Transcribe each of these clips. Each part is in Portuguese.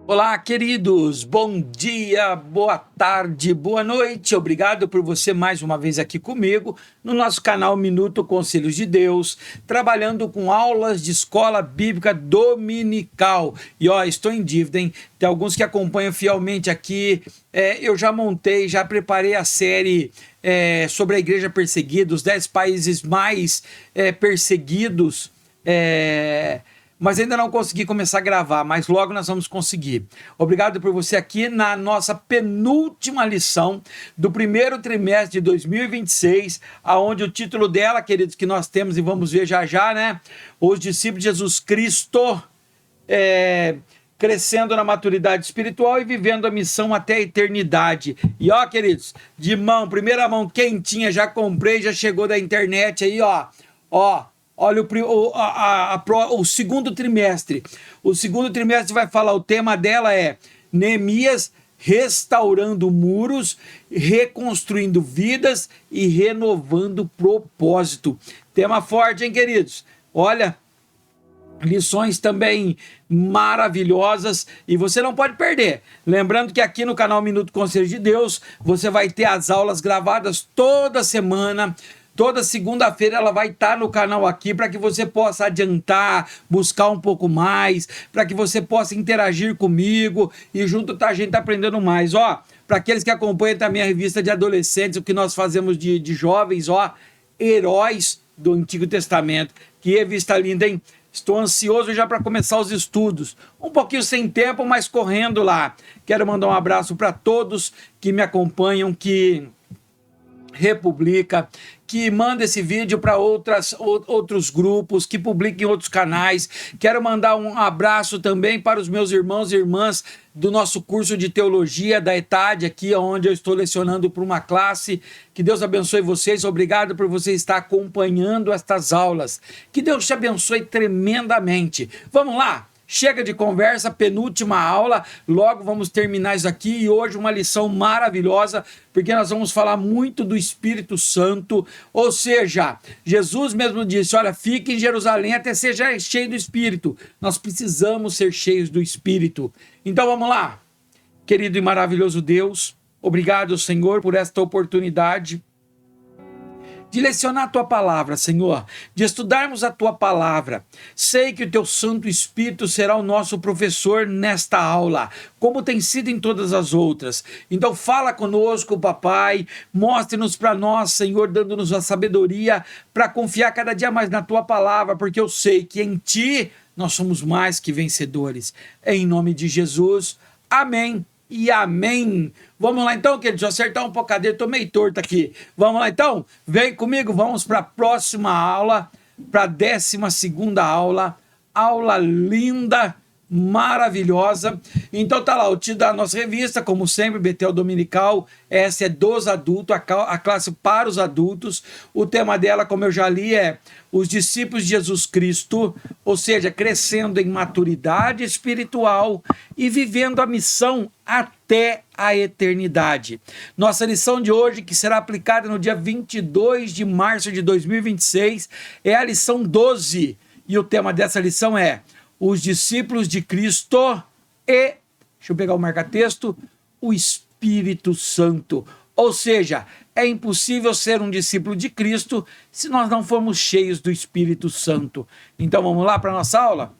Olá, queridos, bom dia, boa tarde, boa noite. Obrigado por você mais uma vez aqui comigo no nosso canal Minuto Conselhos de Deus, trabalhando com aulas de escola bíblica dominical. E ó, estou em dívida, hein? Tem alguns que acompanham fielmente aqui. Eu já montei, já preparei a série sobre a igreja perseguida, os 10 países mais perseguidos. Mas ainda não consegui começar a gravar, mas logo nós vamos conseguir. Obrigado por você aqui na nossa penúltima lição do primeiro trimestre de 2026, aonde o título dela, queridos, que nós temos e vamos ver já já, né? Os discípulos de Jesus Cristo crescendo na maturidade espiritual e vivendo a missão até a eternidade. E ó, queridos, de mão, primeira mão quentinha, já comprei, já chegou da internet aí, ó. Olha o segundo trimestre. O segundo trimestre vai falar, o tema dela é Neemias restaurando muros, reconstruindo vidas e renovando propósito. Tema forte, hein, queridos? Olha, lições também maravilhosas e você não pode perder. Lembrando que aqui no canal Minuto Conselho de Deus, você vai ter as aulas gravadas toda semana. Toda segunda-feira ela vai estar no canal aqui para que você possa adiantar, buscar um pouco mais, para que você possa interagir comigo e junto a gente tá aprendendo mais. Ó, para aqueles que acompanham também a revista de adolescentes, o que nós fazemos de jovens, ó, Heróis do Antigo Testamento. Que revista linda, hein? Estou ansioso já para começar os estudos. Um pouquinho sem tempo, mas correndo lá. Quero mandar um abraço para todos que me acompanham, que republica, que manda esse vídeo para outros grupos, que publica em outros canais. Quero mandar um abraço também para os meus irmãos e irmãs do nosso curso de teologia da ETAD, aqui onde eu estou lecionando para uma classe. Que Deus abençoe vocês, obrigado por você estar acompanhando estas aulas. Que Deus te abençoe tremendamente. Vamos lá? Chega de conversa, penúltima aula, logo vamos terminar isso aqui e hoje uma lição maravilhosa, porque nós vamos falar muito do Espírito Santo, ou seja, Jesus mesmo disse, olha, fique em Jerusalém até seja cheio do Espírito, nós precisamos ser cheios do Espírito. Então vamos lá, querido e maravilhoso Deus, obrigado, Senhor, por esta oportunidade de lecionar a Tua Palavra, Senhor, de estudarmos a Tua Palavra. Sei que o Teu Santo Espírito será o nosso professor nesta aula, como tem sido em todas as outras. Então fala conosco, papai, mostre-nos para nós, Senhor, dando-nos a sabedoria para confiar cada dia mais na Tua Palavra, porque eu sei que em Ti nós somos mais que vencedores. Em nome de Jesus, amém. E amém. Vamos lá então, queridos, deixa eu acertar um pouco a cadeira, tô meio torto aqui. Vamos lá então? Vem comigo, vamos para a próxima aula, para a 12ª aula. Aula linda, maravilhosa. Então tá lá, o título da nossa revista, como sempre, Betel Dominical. Essa é dos adultos, a classe para os adultos. O tema dela, como eu já li, é os discípulos de Jesus Cristo, ou seja, crescendo em maturidade espiritual e vivendo a missão até a eternidade. Nossa lição de hoje, que será aplicada no dia 22 de março de 2026, é a lição 12. E o tema dessa lição é os discípulos de Cristo e, deixa eu pegar o marca-texto, o Espírito Santo. Ou seja, é impossível ser um discípulo de Cristo se nós não formos cheios do Espírito Santo. Então vamos lá para a nossa aula?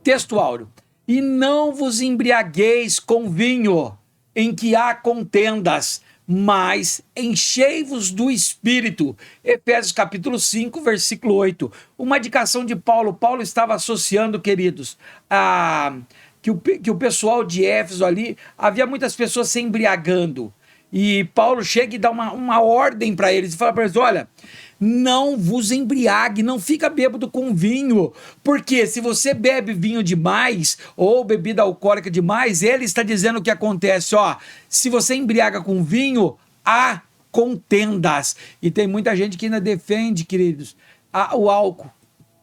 Texto áureo. E não vos embriagueis com vinho, em que há contendas, mas enchei-vos do Espírito. Efésios capítulo 5, versículo 8. Uma indicação de Paulo. Paulo estava associando, queridos, que o pessoal de Éfeso ali, havia muitas pessoas se embriagando. E Paulo chega e dá uma ordem para eles e fala para eles, olha, não vos embriague, não fica bêbado com vinho, porque se você bebe vinho demais ou bebida alcoólica demais, ele está dizendo o que acontece, ó, se você embriaga com vinho, há contendas. E tem muita gente que ainda defende, queridos, o álcool,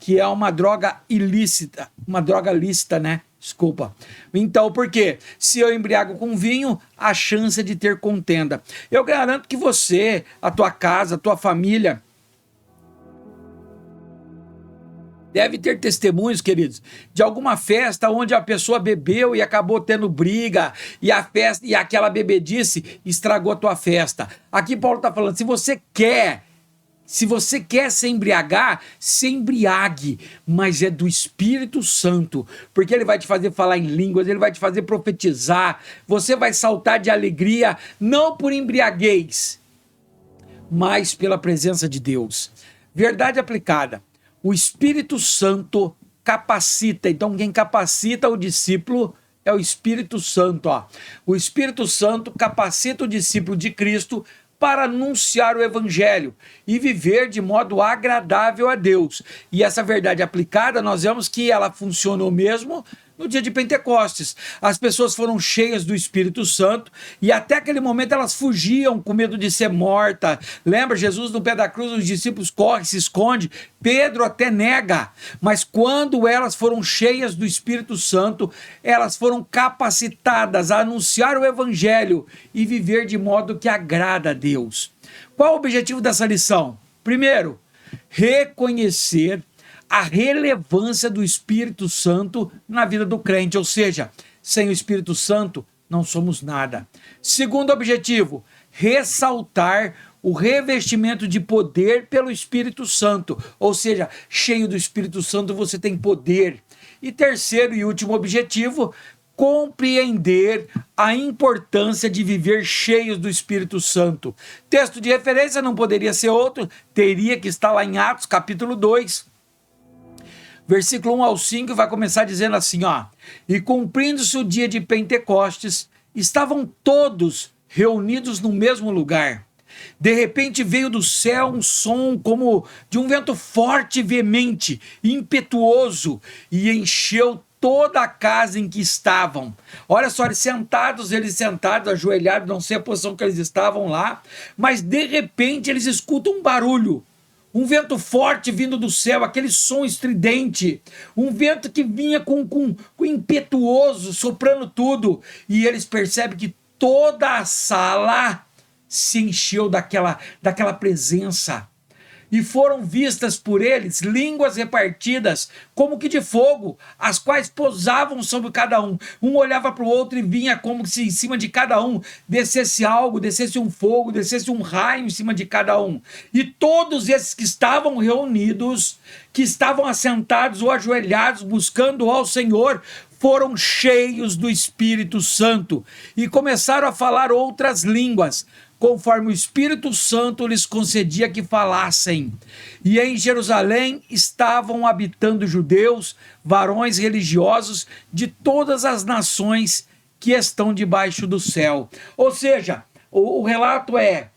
que é uma droga ilícita, uma droga lícita, né? Desculpa. Então, por quê? Se eu embriago com vinho, a chance de ter contenda. Eu garanto que você, a tua casa, a tua família, Deve ter testemunhos, queridos, de alguma festa onde a pessoa bebeu e acabou tendo briga, e a festa e aquela bebedice estragou a tua festa. Aqui Paulo está falando, se você quer se embriagar, se embriague, mas é do Espírito Santo, porque ele vai te fazer falar em línguas, ele vai te fazer profetizar, você vai saltar de alegria, não por embriaguez, mas pela presença de Deus. Verdade aplicada. O Espírito Santo capacita. Então, quem capacita o discípulo é o Espírito Santo. Ó. O Espírito Santo capacita o discípulo de Cristo para anunciar o Evangelho e viver de modo agradável a Deus. E essa verdade aplicada, nós vemos que ela funcionou mesmo no dia de Pentecostes. As pessoas foram cheias do Espírito Santo e até aquele momento elas fugiam com medo de ser morta. Lembra, Jesus no pé da cruz, os discípulos correm, se esconde, Pedro até nega, mas quando elas foram cheias do Espírito Santo, elas foram capacitadas a anunciar o Evangelho e viver de modo que agrada a Deus. Qual o objetivo dessa lição? Primeiro, reconhecer a relevância do Espírito Santo na vida do crente, ou seja, sem o Espírito Santo não somos nada. Segundo objetivo, ressaltar o revestimento de poder pelo Espírito Santo, ou seja, cheio do Espírito Santo você tem poder. E terceiro e último objetivo, compreender a importância de viver cheios do Espírito Santo. Texto de referência não poderia ser outro, teria que estar lá em Atos capítulo 2, versículo 1 ao 5, vai começar dizendo assim, ó: e cumprindo-se o dia de Pentecostes, estavam todos reunidos no mesmo lugar. De repente veio do céu um som como de um vento forte e veemente, impetuoso, e encheu toda a casa em que estavam. Olha só, eles sentados, ajoelhados, não sei a posição que eles estavam lá, mas de repente eles escutam um barulho. Um vento forte vindo do céu, aquele som estridente, um vento que vinha com impetuoso, soprando tudo, e eles percebem que toda a sala se encheu daquela presença. E foram vistas por eles línguas repartidas como que de fogo, as quais pousavam sobre cada um. Um olhava para o outro e vinha como se em cima de cada um descesse algo, descesse um fogo, descesse um raio em cima de cada um. E todos esses que estavam reunidos, que estavam assentados ou ajoelhados buscando ao Senhor, foram cheios do Espírito Santo e começaram a falar outras línguas, conforme o Espírito Santo lhes concedia que falassem. E em Jerusalém estavam habitando judeus, varões religiosos de todas as nações que estão debaixo do céu. Ou seja, o relato é: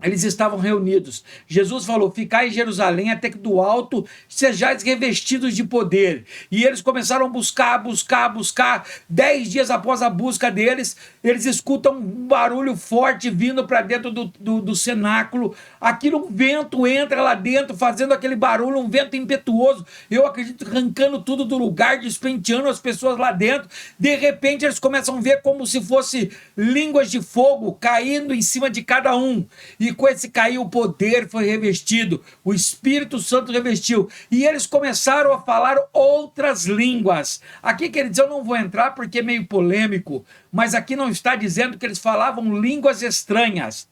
eles estavam reunidos. Jesus falou: ficai em Jerusalém até que do alto sejais revestidos de poder. E eles começaram a buscar. 10 dias após a busca deles, eles escutam um barulho forte vindo para dentro do cenáculo. Aquilo, um vento entra lá dentro, fazendo aquele barulho, um vento impetuoso. Eu acredito, arrancando tudo do lugar, despenteando as pessoas lá dentro. De repente, eles começam a ver como se fosse línguas de fogo caindo em cima de cada um. E com esse cair, o poder foi revestido, o Espírito Santo revestiu, e eles começaram a falar outras línguas. Aqui, queridos, eu não vou entrar porque é meio polêmico, mas aqui não está dizendo que eles falavam línguas estranhas.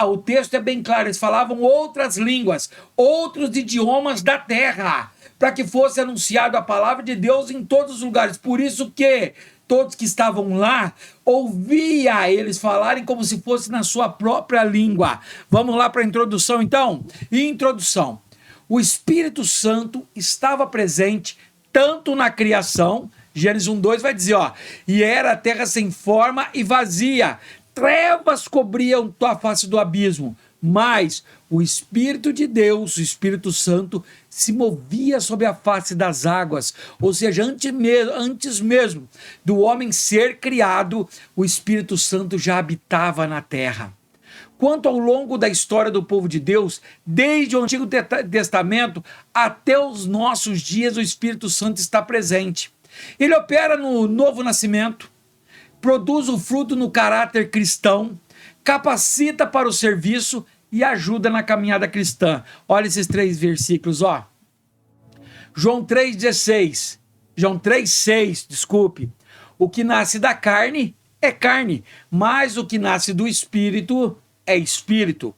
O texto é bem claro, eles falavam outras línguas, outros idiomas da terra, para que fosse anunciado a palavra de Deus em todos os lugares. Por isso que todos que estavam lá ouvia eles falarem como se fosse na sua própria língua. Vamos lá para a introdução, então? Introdução. O Espírito Santo estava presente tanto na criação, Gênesis 1:2 vai dizer, ó: e era a terra sem forma e vazia, trevas cobriam a face do abismo, mas o Espírito de Deus, o Espírito Santo, se movia sobre a face das águas. Ou seja, antes mesmo do homem ser criado, o Espírito Santo já habitava na terra. Quanto ao longo da história do povo de Deus, desde o Antigo Testamento até os nossos dias, o Espírito Santo está presente. Ele opera no novo nascimento, produz o fruto no caráter cristão, capacita para o serviço e ajuda na caminhada cristã. Olha esses 3 versículos, ó. João 3,16. João 3,6, desculpe. O que nasce da carne é carne, mas o que nasce do Espírito é Espírito.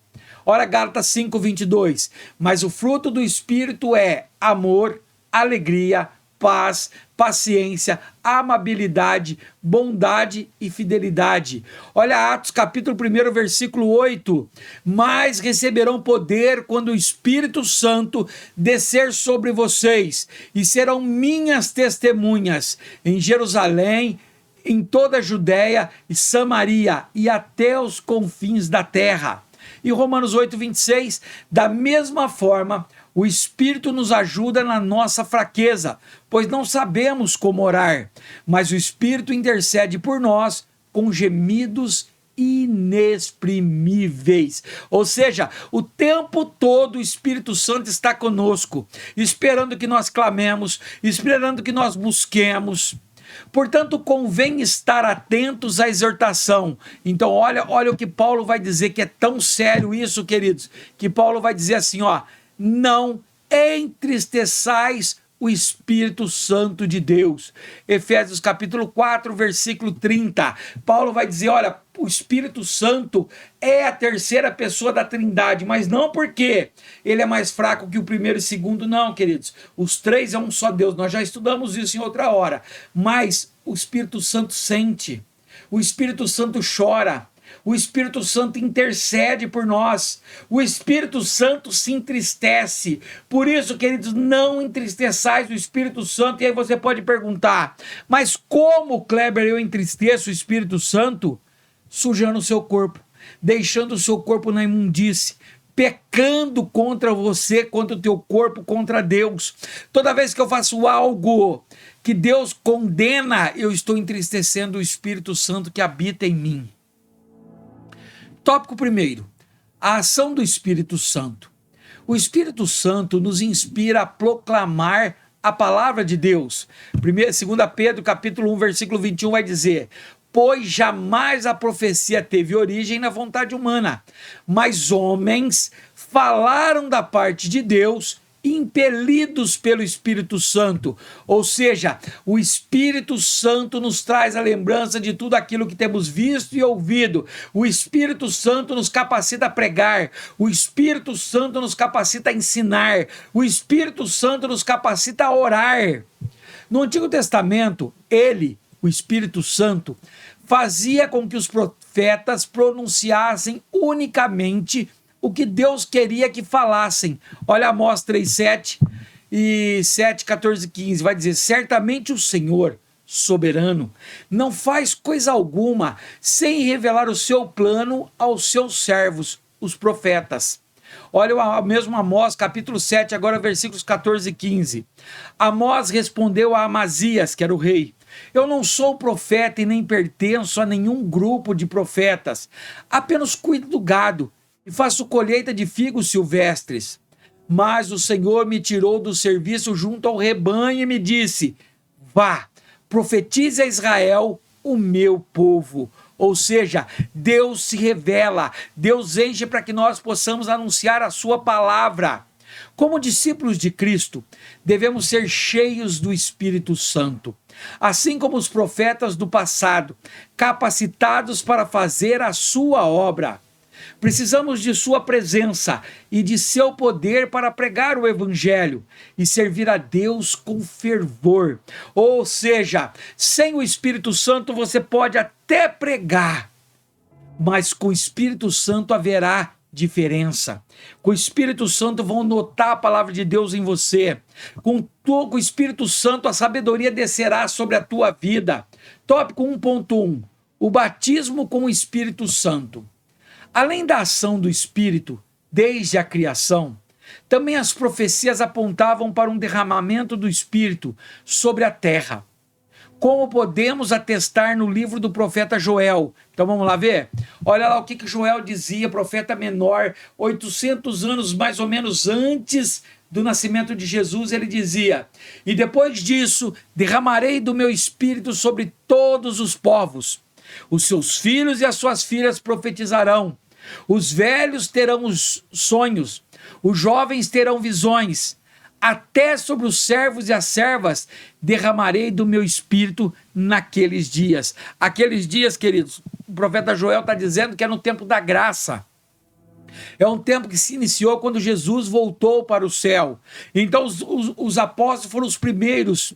Ora, Gálatas 5,22. Mas o fruto do Espírito é amor, alegria, paz, paciência, amabilidade, bondade e fidelidade. Olha Atos capítulo 1, versículo 8. Mas receberão poder quando o Espírito Santo descer sobre vocês, e serão minhas testemunhas em Jerusalém, em toda a Judéia e Samaria e até os confins da terra. E Romanos 8,26, da mesma forma, o Espírito nos ajuda na nossa fraqueza, pois não sabemos como orar, mas o Espírito intercede por nós com gemidos inexprimíveis. Ou seja, o tempo todo o Espírito Santo está conosco, esperando que nós clamemos, esperando que nós busquemos. Portanto, convém estar atentos à exortação. Então, olha o que Paulo vai dizer, que é tão sério isso, queridos, que Paulo vai dizer assim, não entristeçais o Espírito Santo de Deus. Efésios capítulo 4, versículo 30. Paulo vai dizer, olha, o Espírito Santo é a terceira pessoa da Trindade, mas não porque ele é mais fraco que o primeiro e segundo, não, queridos. Os três é um só Deus, nós já estudamos isso em outra hora. Mas o Espírito Santo sente, o Espírito Santo chora, o Espírito Santo intercede por nós, o Espírito Santo se entristece. Por isso, queridos, não entristeçais o Espírito Santo. E aí você pode perguntar, mas como, Kleber, eu entristeço o Espírito Santo? Sujando o seu corpo, deixando o seu corpo na imundície, pecando contra você, contra o teu corpo, contra Deus. Toda vez que eu faço algo que Deus condena, eu estou entristecendo o Espírito Santo que habita em mim. Tópico 1, a ação do Espírito Santo. O Espírito Santo nos inspira a proclamar a palavra de Deus. 2 Pedro capítulo 1, versículo 21 vai dizer: pois jamais a profecia teve origem na vontade humana, mas homens falaram da parte de Deus, impelidos pelo Espírito Santo. Ou seja, o Espírito Santo nos traz a lembrança de tudo aquilo que temos visto e ouvido. O Espírito Santo nos capacita a pregar, o Espírito Santo nos capacita a ensinar, o Espírito Santo nos capacita a orar. No Antigo Testamento, o Espírito Santo, fazia com que os profetas pronunciassem unicamente o que Deus queria que falassem. Olha Amós 3,7 e 7, 14, 15, vai dizer: certamente o Senhor, soberano, não faz coisa alguma sem revelar o seu plano aos seus servos, os profetas. Olha o mesmo Amós, capítulo 7, agora versículos 14 e 15. Amós respondeu a Amazias, que era o rei: eu não sou profeta e nem pertenço a nenhum grupo de profetas, apenas cuido do gado e faço colheita de figos silvestres. Mas o Senhor me tirou do serviço junto ao rebanho e me disse: vá, profetize a Israel, o meu povo. Ou seja, Deus se revela, Deus enche para que nós possamos anunciar a sua palavra. Como discípulos de Cristo, devemos ser cheios do Espírito Santo, assim como os profetas do passado, capacitados para fazer a sua obra. Precisamos de sua presença e de seu poder para pregar o evangelho e servir a Deus com fervor. Ou seja, sem o Espírito Santo você pode até pregar, mas com o Espírito Santo haverá diferença. Com o Espírito Santo vão notar a palavra de Deus em você. Com o Espírito Santo a sabedoria descerá sobre a tua vida. Tópico 1.1: o batismo com o Espírito Santo. Além da ação do Espírito desde a criação, também as profecias apontavam para um derramamento do Espírito sobre a terra, como podemos atestar no livro do profeta Joel. Então vamos lá ver? Olha lá o que Joel dizia, profeta menor, 800 anos mais ou menos antes do nascimento de Jesus. Ele dizia: e depois disso derramarei do meu Espírito sobre todos os povos, os seus filhos e as suas filhas profetizarão, os velhos terão os sonhos, os jovens terão visões, até sobre os servos e as servas derramarei do meu espírito naqueles dias. Aqueles dias, queridos, o profeta Joel está dizendo que é no tempo da graça. É um tempo que se iniciou quando Jesus voltou para o céu. Então os apóstolos foram os primeiros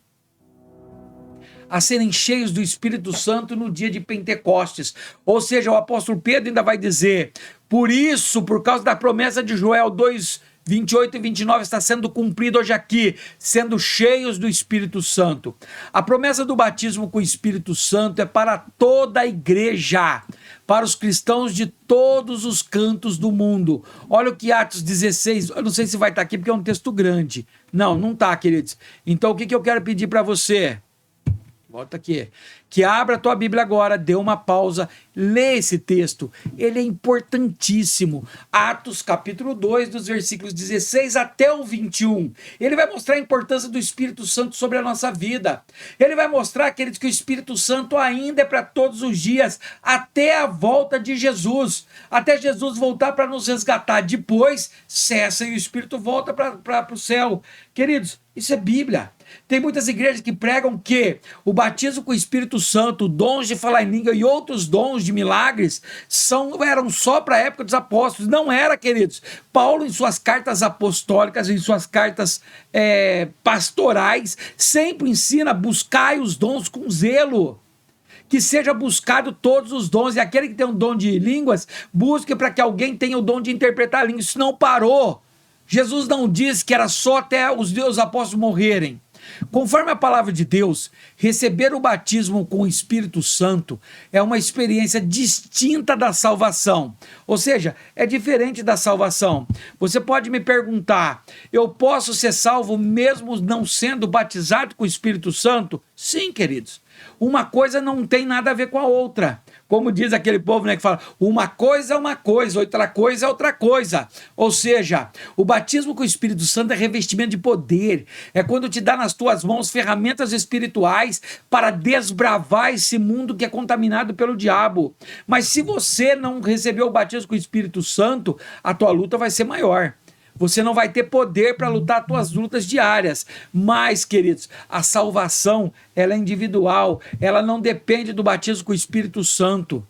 a serem cheios do Espírito Santo no dia de Pentecostes. Ou seja, o apóstolo Pedro ainda vai dizer, por isso, por causa da promessa de Joel 2, 28 e 29 está sendo cumprido hoje aqui, sendo cheios do Espírito Santo. A promessa do batismo com o Espírito Santo é para toda a igreja, para os cristãos de todos os cantos do mundo. Olha o que Atos 16, eu não sei se vai estar aqui porque é um texto grande. Não está, queridos. Então o que eu quero pedir para você? Volta aqui. Que abra a tua Bíblia agora, dê uma pausa, lê esse texto. Ele é importantíssimo. Atos capítulo 2, dos versículos 16 até o 21. Ele vai mostrar a importância do Espírito Santo sobre a nossa vida. Ele vai mostrar, queridos, que o Espírito Santo ainda é para todos os dias, até a volta de Jesus. Até Jesus voltar para nos resgatar. Depois, cessa e o Espírito volta para o céu. Queridos, isso é Bíblia. Tem muitas igrejas que pregam que o batismo com o Espírito Santo, dons de falar em língua e outros dons de milagres eram só para a época dos apóstolos. Não era, queridos. Paulo, em suas cartas apostólicas, em suas cartas pastorais, sempre ensina: buscai os dons com zelo. Que seja buscado todos os dons, e aquele que tem um dom de línguas, busque para que alguém tenha o dom de interpretar a língua. Isso não parou. Jesus não disse que era só até os apóstolos morrerem. Conforme a palavra de Deus, receber o batismo com o Espírito Santo é uma experiência distinta da salvação. Ou seja, é diferente da salvação. Você pode me perguntar, eu posso ser salvo mesmo não sendo batizado com o Espírito Santo? Sim, queridos. Uma coisa não tem nada a ver com a outra. Como diz aquele povo, né, que fala, uma coisa é uma coisa, outra coisa é outra coisa. Ou seja, o batismo com o Espírito Santo é revestimento de poder. É quando te dá nas tuas mãos ferramentas espirituais para desbravar esse mundo que é contaminado pelo diabo. Mas se você não recebeu o batismo com o Espírito Santo, a tua luta vai ser maior. Você não vai ter poder para lutar as tuas lutas diárias. Mas, queridos, a salvação, ela é individual. Ela não depende do batismo com o Espírito Santo.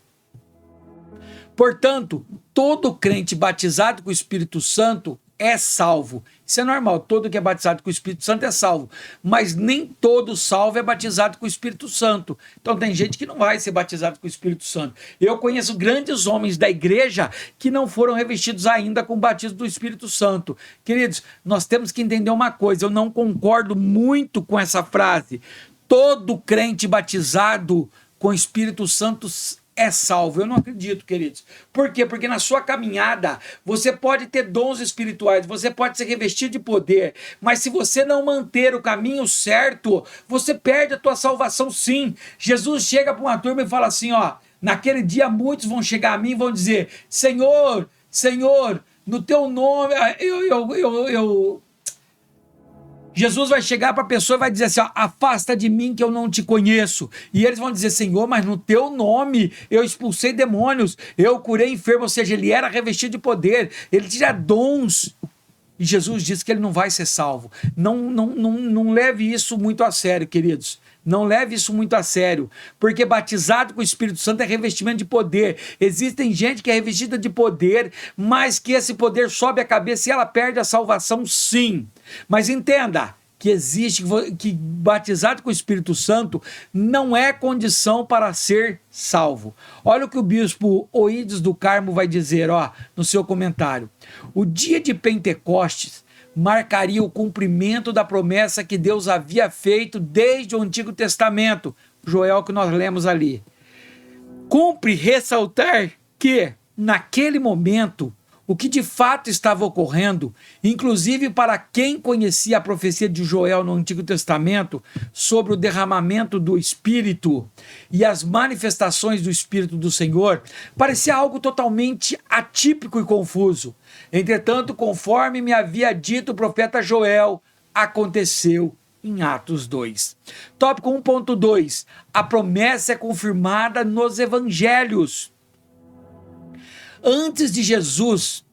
Portanto, todo crente batizado com o Espírito Santo é salvo. Isso é normal, todo que é batizado com o Espírito Santo é salvo. Mas nem todo salvo é batizado com o Espírito Santo. Então tem gente que não vai ser batizado com o Espírito Santo. Eu conheço grandes homens da igreja que não foram revestidos ainda com o batismo do Espírito Santo. Queridos, nós temos que entender uma coisa, eu não concordo muito com essa frase. Todo crente batizado com o Espírito Santo é salvo. Eu não acredito, queridos. Por quê? Porque na sua caminhada você pode ter dons espirituais, você pode ser revestido de poder, mas se você não manter o caminho certo, você perde a tua salvação, sim. Jesus chega para uma turma e fala assim, ó, naquele dia muitos vão chegar a mim e vão dizer, Senhor, Senhor, no teu nome, Jesus vai chegar para a pessoa e vai dizer assim, ó, afasta de mim que eu não te conheço. E eles vão dizer, Senhor, mas no teu nome eu expulsei demônios, eu curei enfermo, ou seja, ele era revestido de poder, ele tinha dons. E Jesus disse que ele não vai ser salvo. Não leve isso muito a sério, queridos. Não leve isso muito a sério, porque batizado com o Espírito Santo é revestimento de poder. Existem gente que é revestida de poder, mas que esse poder sobe a cabeça e ela perde a salvação, sim. Mas entenda que existe, que batizado com o Espírito Santo não é condição para ser salvo. Olha o que o bispo Oídes do Carmo vai dizer, ó, no seu comentário. O dia de Pentecostes marcaria o cumprimento da promessa que Deus havia feito desde o Antigo Testamento, Joel que nós lemos ali. Cumpre ressaltar que, naquele momento, o que de fato estava ocorrendo, inclusive para quem conhecia a profecia de Joel no Antigo Testamento sobre o derramamento do Espírito e as manifestações do Espírito do Senhor, parecia algo totalmente atípico e confuso. Entretanto, conforme me havia dito o profeta Joel, aconteceu em Atos 2. Tópico 1.2. A promessa é confirmada nos evangelhos. Antes de Jesus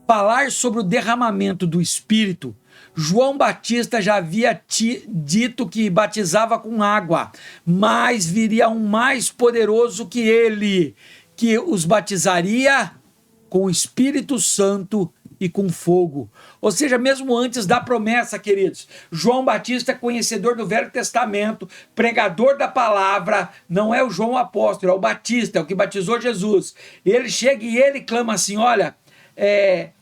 falar sobre o derramamento do Espírito, João Batista já havia dito que batizava com água, mas viria um mais poderoso que ele, que os batizaria com o Espírito Santo e com fogo. Ou seja, mesmo antes da promessa, queridos, João Batista, conhecedor do Velho Testamento, pregador da palavra, não é o João apóstolo, é o Batista, é o que batizou Jesus. Ele chega e ele clama assim, olha,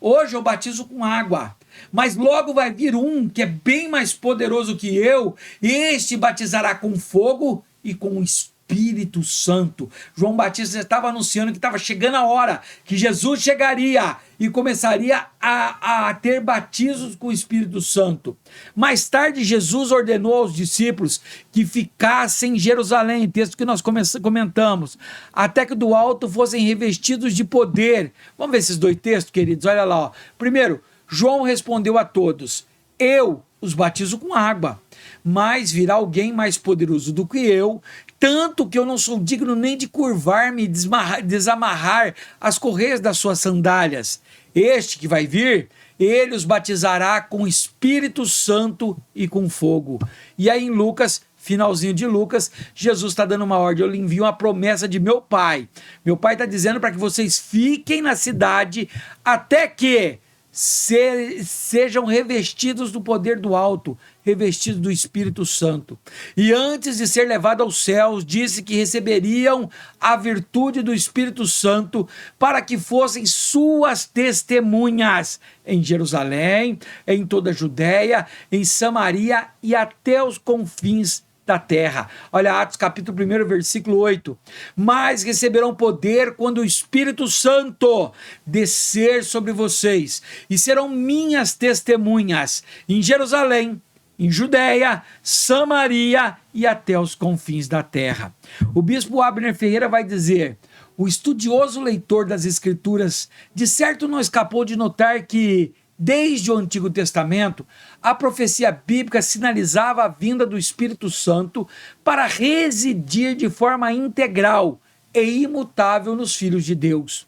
hoje eu batizo com água, mas logo vai vir um que é bem mais poderoso que eu, e este batizará com fogo e com o Espírito Santo. João Batista estava anunciando que estava chegando a hora, que Jesus chegaria e começaria a ter batismos com o Espírito Santo. Mais tarde, Jesus ordenou aos discípulos que ficassem em Jerusalém, texto que nós comentamos, até que do alto fossem revestidos de poder. Vamos ver esses dois textos, queridos? Olha lá, ó. Primeiro, João respondeu a todos, eu os batizo com água, mas virá alguém mais poderoso do que eu, tanto que eu não sou digno nem de curvar-me e desamarrar as correias das suas sandálias. Este que vai vir, ele os batizará com Espírito Santo e com fogo. E aí em Lucas, finalzinho de Lucas, Jesus está dando uma ordem, eu lhe envio uma promessa de meu Pai. Meu Pai está dizendo para que vocês fiquem na cidade até que sejam revestidos do poder do alto, revestidos do Espírito Santo. E antes de ser levado aos céus, disse que receberiam a virtude do Espírito Santo para que fossem suas testemunhas em Jerusalém, em toda a Judéia, em Samaria e até os confins da terra. Olha Atos capítulo 1, versículo 8. Mas receberão poder quando o Espírito Santo descer sobre vocês, e serão minhas testemunhas em Jerusalém, em Judéia, Samaria e até os confins da terra. O bispo Abner Ferreira vai dizer, o estudioso leitor das Escrituras de certo não escapou de notar que desde o Antigo Testamento, a profecia bíblica sinalizava a vinda do Espírito Santo para residir de forma integral e imutável nos filhos de Deus.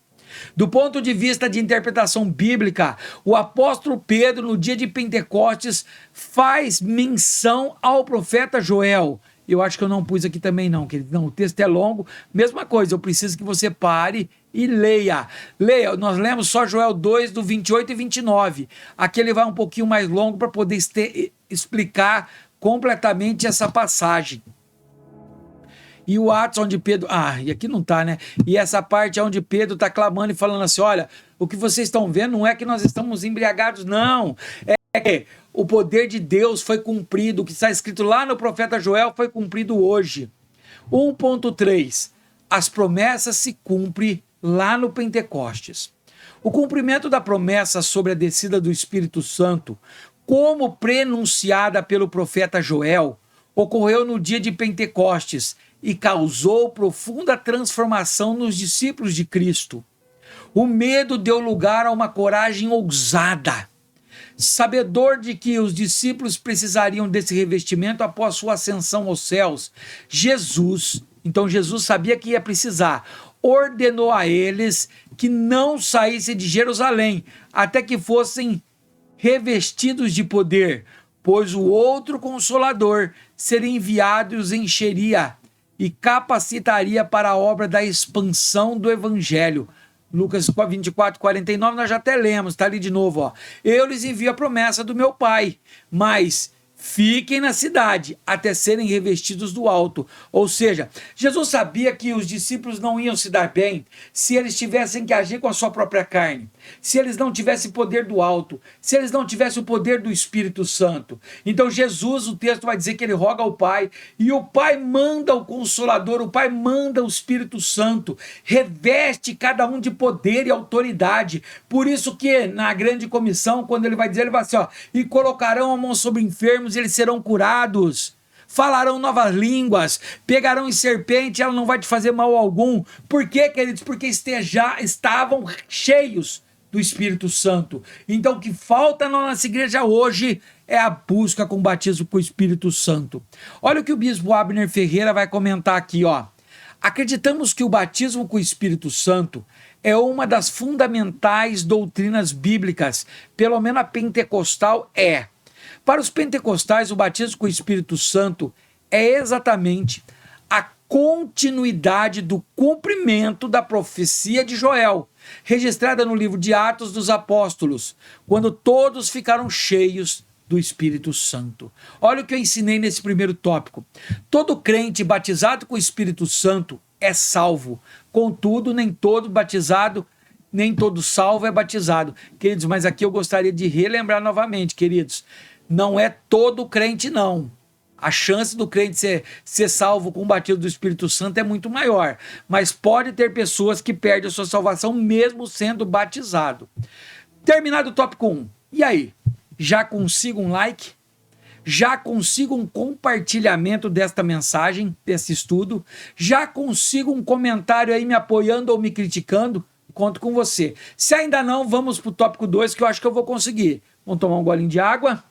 Do ponto de vista de interpretação bíblica, o apóstolo Pedro, no dia de Pentecostes, faz menção ao profeta Joel. Eu acho que eu não pus aqui também não, querido. Não, o texto é longo. Mesma coisa, eu preciso que você pare e leia. Leia, nós lemos só Joel 2, do 28 e 29. Aqui ele vai um pouquinho mais longo para poder explicar completamente essa passagem. E o Atos onde Pedro... e aqui não tá, né? E essa parte é onde Pedro está clamando e falando assim, olha, o que vocês estão vendo não é que nós estamos embriagados, não. É que o poder de Deus foi cumprido, o que está escrito lá no profeta Joel foi cumprido hoje. 1.3. As promessas se cumprem lá no Pentecostes. O cumprimento da promessa sobre a descida do Espírito Santo, como prenunciada pelo profeta Joel, ocorreu no dia de Pentecostes e causou profunda transformação nos discípulos de Cristo. O medo deu lugar a uma coragem ousada. Sabedor de que os discípulos precisariam desse revestimento após sua ascensão aos céus, Jesus sabia que ia precisar, ordenou a eles que não saíssem de Jerusalém até que fossem revestidos de poder, pois o outro Consolador seria enviado e os encheria e capacitaria para a obra da expansão do Evangelho. Lucas 24, 49, nós já até lemos, está ali de novo, ó. Eu lhes envio a promessa do meu Pai, mas fiquem na cidade até serem revestidos do alto. Ou seja, Jesus sabia que os discípulos não iam se dar bem se eles tivessem que agir com a sua própria carne, se eles não tivessem poder do alto, se eles não tivessem o poder do Espírito Santo. Então Jesus, o texto vai dizer que ele roga ao Pai, e o Pai manda o Consolador, o Pai manda o Espírito Santo, reveste cada um de poder e autoridade. Por isso que na grande comissão, quando ele vai dizer, ele vai assim, ó, e colocarão a mão sobre enfermos, eles serão curados, falarão novas línguas, pegarão em serpente, ela não vai te fazer mal algum. Por quê, queridos? Porque estavam cheios do Espírito Santo. Então o que falta na nossa igreja hoje é a busca com o batismo com o Espírito Santo. Olha o que o bispo Abner Ferreira vai comentar aqui, ó. Acreditamos que o batismo com o Espírito Santo é uma das fundamentais doutrinas bíblicas, pelo menos a pentecostal é. Para os pentecostais, o batismo com o Espírito Santo é exatamente a continuidade do cumprimento da profecia de Joel, registrada no livro de Atos dos Apóstolos, quando todos ficaram cheios do Espírito Santo. Olha o que eu ensinei nesse primeiro tópico. Todo crente batizado com o Espírito Santo é salvo. Contudo, nem todo batizado, nem todo salvo é batizado. Queridos, mas aqui eu gostaria de relembrar novamente, queridos, não é todo crente, não. A chance do crente ser salvo com o batismo do Espírito Santo é muito maior. Mas pode ter pessoas que perdem a sua salvação mesmo sendo batizado. Terminado o tópico 1. E aí? Já consigo um like? Já consigo um compartilhamento desta mensagem, desse estudo? Já consigo um comentário aí me apoiando ou me criticando? Conto com você. Se ainda não, vamos para o tópico 2, que eu acho que eu vou conseguir. Vamos tomar um golinho de água.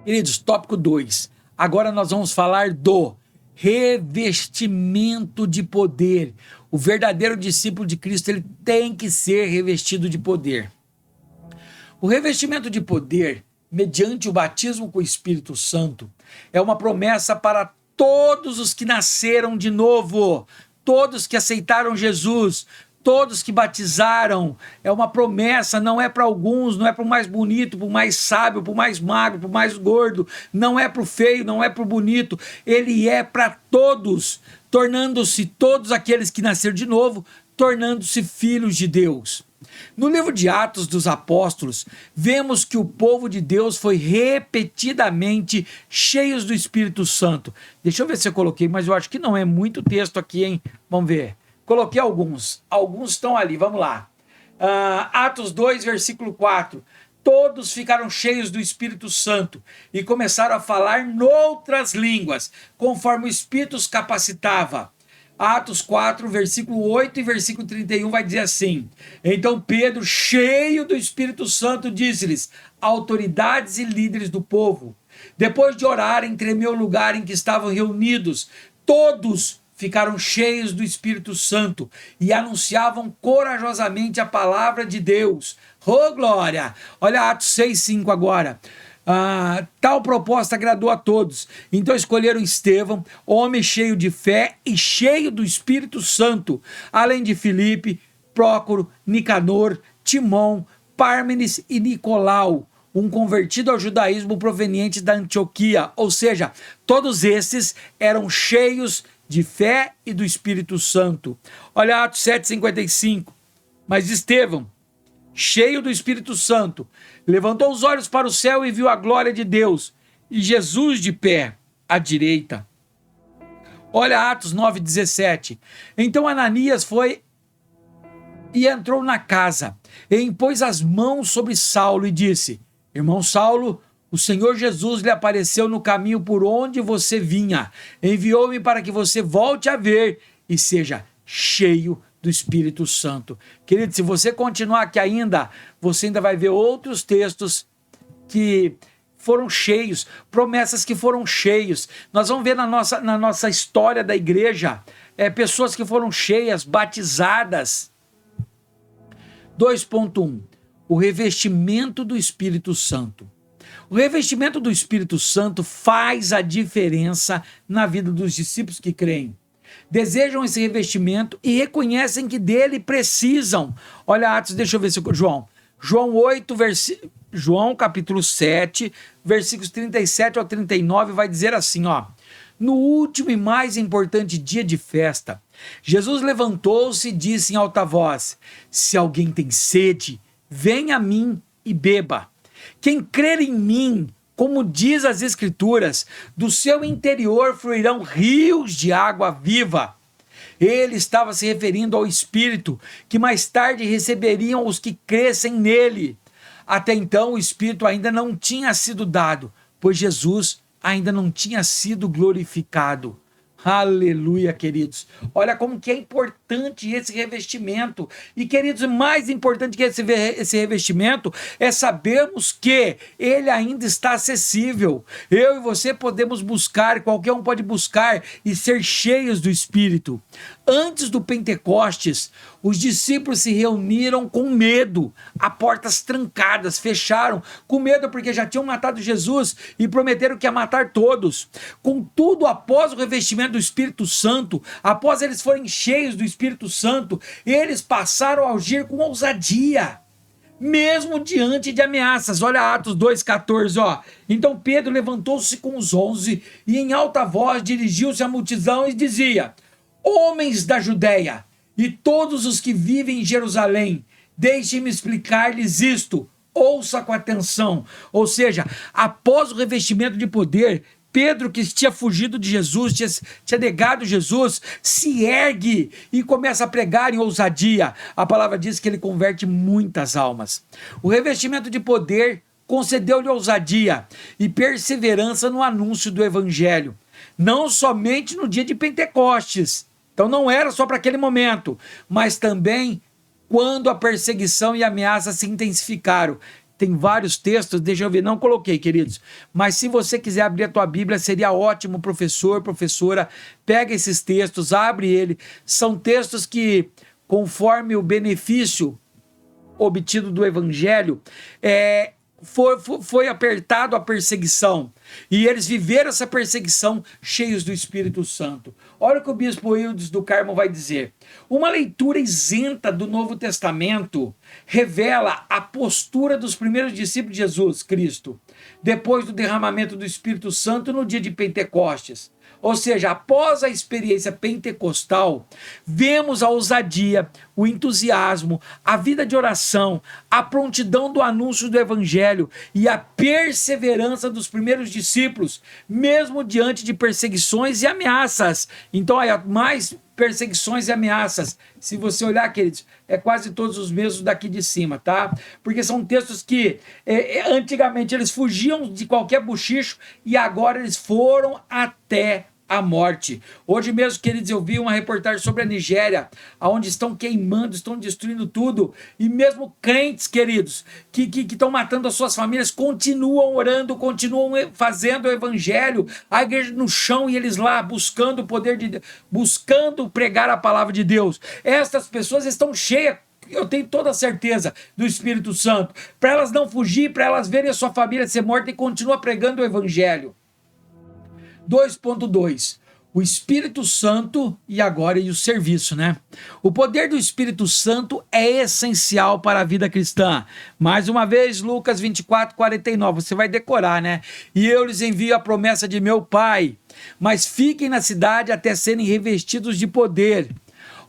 Queridos, tópico 2. Agora nós vamos falar do revestimento de poder. O verdadeiro discípulo de Cristo, ele tem que ser revestido de poder. O revestimento de poder, mediante o batismo com o Espírito Santo, é uma promessa para todos os que nasceram de novo, todos que aceitaram Jesus, todos que batizaram. É uma promessa, não é para alguns, não é para o mais bonito, para o mais sábio, para o mais magro, para o mais gordo, não é para o feio, não é para o bonito, ele é para todos, tornando-se todos aqueles que nasceram de novo, tornando-se filhos de Deus. No livro de Atos dos Apóstolos, vemos que o povo de Deus foi repetidamente cheios do Espírito Santo. Deixa eu ver se eu coloquei, mas eu acho que não é muito texto aqui, hein? Vamos ver. Coloquei alguns estão ali, vamos lá. Atos 2, versículo 4. Todos ficaram cheios do Espírito Santo e começaram a falar noutras línguas, conforme o Espírito os capacitava. Atos 4, versículo 8 e versículo 31 vai dizer assim: então Pedro, cheio do Espírito Santo, disse-lhes, autoridades e líderes do povo, depois de orarem, tremeu o lugar em que estavam reunidos, todos ficaram cheios do Espírito Santo e anunciavam corajosamente a palavra de Deus. Oh, glória! Olha Atos 6:5 agora. Tal proposta agradou a todos. Então escolheram Estevão, homem cheio de fé e cheio do Espírito Santo, além de Filipe, Prócoro, Nicanor, Timão, Pármenes e Nicolau, um convertido ao judaísmo proveniente da Antioquia. Ou seja, todos esses eram cheios de fé e do Espírito Santo. Olha Atos 7:55. Mas Estevão, cheio do Espírito Santo, levantou os olhos para o céu e viu a glória de Deus e Jesus de pé à direita. Olha Atos 9:17. Então Ananias foi e entrou na casa e impôs as mãos sobre Saulo e disse: irmão Saulo, o Senhor Jesus lhe apareceu no caminho por onde você vinha, enviou-me para que você volte a ver e seja cheio do Espírito Santo. Querido, se você continuar aqui ainda, você ainda vai ver outros textos que foram cheios, promessas que foram cheios. Nós vamos ver na nossa história da igreja, pessoas que foram cheias, batizadas. 2.1. O revestimento do Espírito Santo. O revestimento do Espírito Santo faz a diferença na vida dos discípulos que creem. Desejam esse revestimento e reconhecem que dele precisam. Olha Atos, deixa eu ver se João capítulo 7, versículos 37 ao 39 vai dizer assim, ó: no último e mais importante dia de festa, Jesus levantou-se e disse em alta voz: se alguém tem sede, venha a mim e beba. Quem crer em mim, como diz as Escrituras, do seu interior fluirão rios de água viva. Ele estava se referindo ao Espírito, que mais tarde receberiam os que crescem nele. Até então o Espírito ainda não tinha sido dado, pois Jesus ainda não tinha sido glorificado. Aleluia, queridos. Olha como que é importante importante esse revestimento. E, queridos, mais importante que esse revestimento é sabermos que ele ainda está acessível. Eu e você podemos buscar, qualquer um pode buscar e ser cheios do Espírito. Antes do Pentecostes, os discípulos se reuniram com medo, a portas trancadas, fecharam, com medo porque já tinham matado Jesus e prometeram que ia matar todos. Contudo, após o revestimento do Espírito Santo, após eles forem cheios do Espírito Santo, eles passaram a agir com ousadia, mesmo diante de ameaças. Olha Atos 2,14, ó. Então Pedro levantou-se com os 11 e em alta voz dirigiu-se à multidão e dizia: homens da Judéia e todos os que vivem em Jerusalém, deixem-me explicar-lhes isto, ouça com atenção. Ou seja, após o revestimento de poder, Pedro, que tinha fugido de Jesus, tinha negado Jesus, se ergue e começa a pregar em ousadia. A palavra diz que ele converte muitas almas. O revestimento de poder concedeu-lhe ousadia e perseverança no anúncio do evangelho, não somente no dia de Pentecostes. Então não era só para aquele momento, mas também quando a perseguição e a ameaça se intensificaram. Tem vários textos, deixa eu ver, não coloquei, queridos, mas se você quiser abrir a tua Bíblia, seria ótimo, professor, professora, pega esses textos, abre ele. São textos que, conforme o benefício obtido do evangelho, foi apertado a perseguição, e eles viveram essa perseguição cheios do Espírito Santo. Olha o que o bispo Hildes do Carmo vai dizer: uma leitura isenta do Novo Testamento revela a postura dos primeiros discípulos de Jesus Cristo, depois do derramamento do Espírito Santo no dia de Pentecostes. Ou seja, após a experiência pentecostal, vemos a ousadia, o entusiasmo, a vida de oração, a prontidão do anúncio do evangelho e a perseverança dos primeiros discípulos, mesmo diante de perseguições e ameaças. Então, aí, mais perseguições e ameaças. Se você olhar, queridos, é quase todos os mesmos daqui de cima, tá? Porque são textos que antigamente eles fugiam de qualquer bochicho e agora eles foram até a morte. Hoje mesmo, queridos, eu vi uma reportagem sobre a Nigéria, onde estão queimando, estão destruindo tudo, e mesmo crentes, queridos, que estão matando as suas famílias, continuam orando, continuam fazendo o evangelho, a igreja no chão e eles lá buscando o poder de Deus, buscando pregar a palavra de Deus. Estas pessoas estão cheias, eu tenho toda a certeza, do Espírito Santo, para elas não fugir, para elas verem a sua família ser morta e continuar pregando o evangelho. 2.2, o Espírito Santo e agora o serviço, né? O poder do Espírito Santo é essencial para a vida cristã. Mais uma vez, Lucas 24:49, você vai decorar, né? E eu lhes envio a promessa de meu Pai, mas fiquem na cidade até serem revestidos de poder.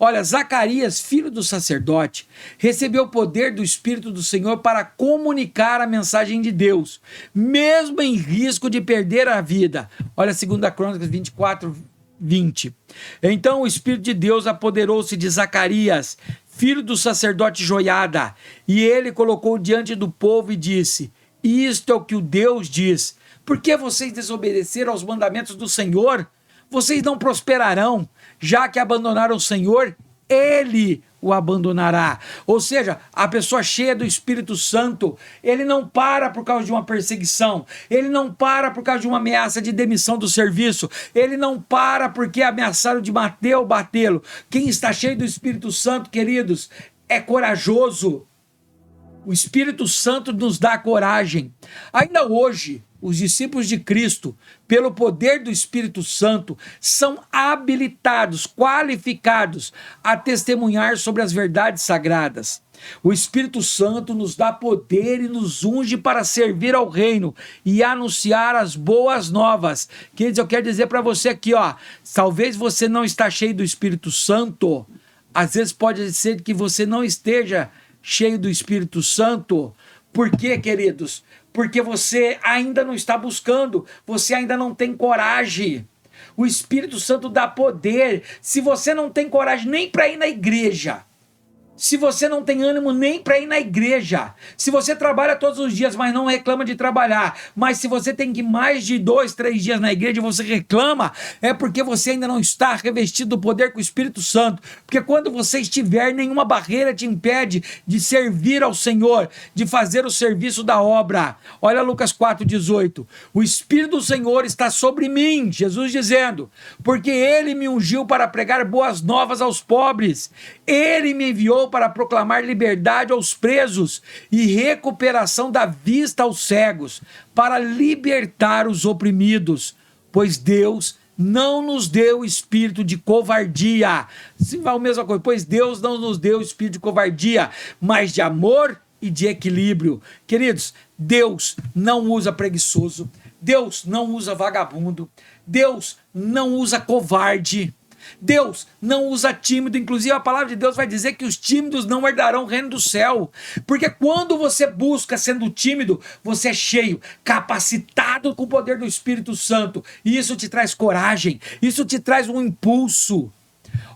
Olha, Zacarias, filho do sacerdote, recebeu o poder do Espírito do Senhor para comunicar a mensagem de Deus, mesmo em risco de perder a vida. Olha, 2 Crônicas 24:20. Então o Espírito de Deus apoderou-se de Zacarias, filho do sacerdote Joiada, e ele colocou diante do povo e disse: isto é o que o Deus diz. Por que vocês desobedeceram aos mandamentos do Senhor? Vocês não prosperarão, já que abandonaram o Senhor, Ele o abandonará. Ou seja, a pessoa cheia do Espírito Santo, ele não para por causa de uma perseguição, ele não para por causa de uma ameaça de demissão do serviço, ele não para porque ameaçaram de batê-lo. Quem está cheio do Espírito Santo, queridos, é corajoso. O Espírito Santo nos dá coragem. Ainda hoje, os discípulos de Cristo, pelo poder do Espírito Santo, são habilitados, qualificados a testemunhar sobre as verdades sagradas. O Espírito Santo nos dá poder e nos unge para servir ao reino e anunciar as boas novas. Queridos, eu quero dizer para você aqui, ó, talvez você não está cheio do Espírito Santo, às vezes pode ser que você não esteja cheio do Espírito Santo. Por quê, queridos? Porque você ainda não está buscando, você ainda não tem coragem. O Espírito Santo dá poder. Se você não tem coragem nem para ir na igreja, Se você não tem ânimo nem para ir na igreja, se você trabalha todos os dias, mas não reclama de trabalhar, mas se você tem que ir mais de 2, 3 dias na igreja e você reclama, é porque você ainda não está revestido do poder com o Espírito Santo. Porque quando você estiver, nenhuma barreira te impede de servir ao Senhor, de fazer o serviço da obra. Olha Lucas 4,18. O Espírito do Senhor está sobre mim, Jesus dizendo, porque Ele me ungiu para pregar boas novas aos pobres. Ele me enviou para proclamar liberdade aos presos e recuperação da vista aos cegos, para libertar os oprimidos, pois Deus não nos deu espírito de covardia. Se vai a mesma coisa, pois Deus não nos deu espírito de covardia, mas de amor e de equilíbrio. Queridos, Deus não usa preguiçoso, Deus não usa vagabundo, Deus não usa covarde, Deus não usa tímido. Inclusive a palavra de Deus vai dizer que os tímidos não herdarão o reino do céu, porque quando você busca sendo tímido, você é cheio, capacitado com o poder do Espírito Santo, e isso te traz coragem, isso te traz um impulso.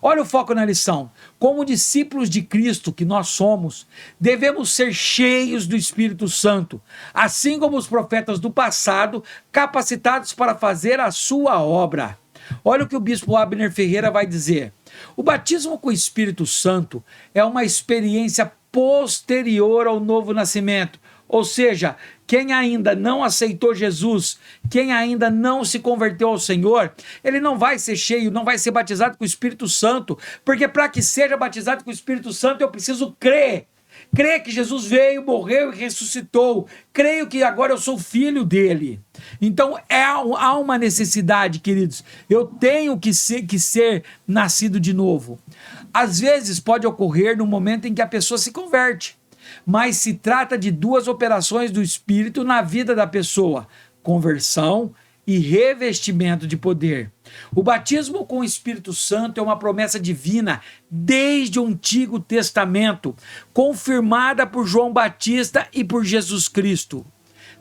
Olha o foco na lição. Como discípulos de Cristo que nós somos, devemos ser cheios do Espírito Santo, assim como os profetas do passado, capacitados para fazer a sua obra. Olha o que o bispo Abner Ferreira vai dizer. O batismo com o Espírito Santo é uma experiência posterior ao novo nascimento. Ou seja, quem ainda não aceitou Jesus, quem ainda não se converteu ao Senhor, ele não vai ser cheio, não vai ser batizado com o Espírito Santo, porque para que seja batizado com o Espírito Santo eu preciso crer. Creio que Jesus veio, morreu e ressuscitou. Creio que agora eu sou filho dele. Então há uma necessidade, queridos. Eu tenho que ser nascido de novo. Às vezes pode ocorrer no momento em que a pessoa se converte, mas se trata de duas operações do Espírito na vida da pessoa: conversão e revestimento de poder. O batismo com o Espírito Santo é uma promessa divina desde o Antigo Testamento, confirmada por João Batista e por Jesus Cristo.